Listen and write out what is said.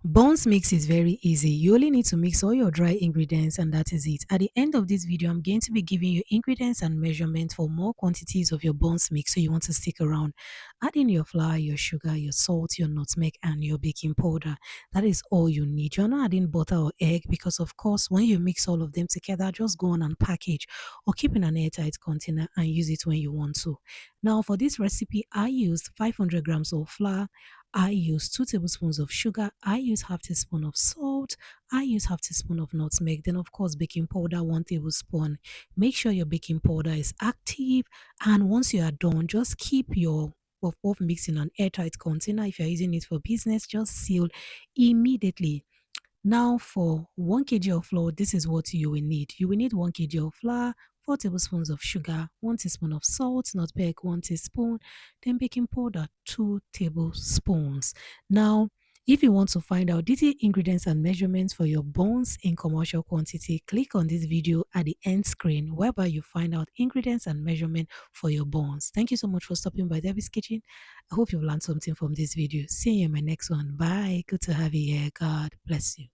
Buns mix is very easy. You only need to mix all your dry ingredients and that is it. At the end of this video, I'm going to be giving you ingredients and measurements for more quantities of your buns mix, so you want to stick around. Add in your flour, your sugar, your salt, your nutmeg and your baking powder. That is all you need. You're not adding butter or egg because of course when you mix all of them together, just go on and package or keep in an airtight container and use it when you want to. Now for this recipe, I used 500 grams of flour, I use 2 tablespoons of sugar, I use half teaspoon of salt, I use half teaspoon of nutmeg, then of course baking powder 1 tablespoon. Make sure your baking powder is active, and once you are done, just keep your puff puff mix in an airtight container. If you're using it for business, just seal immediately. Now for 1 kg of flour, this is what you will need. You will need 1 kg of flour, 4 tablespoons of sugar, 1 teaspoon of salt, nutmeg 1 teaspoon, then baking powder 2 tablespoons. Now, if you want to find out detailed ingredients and measurements for your buns in commercial quantity, click on this video at the end screen whereby you find out ingredients and measurement for your buns. Thank you so much for stopping by Debbie's Kitchen. I hope you've learned something from this video. See you in my next one. Bye. Good to have you here. God bless you.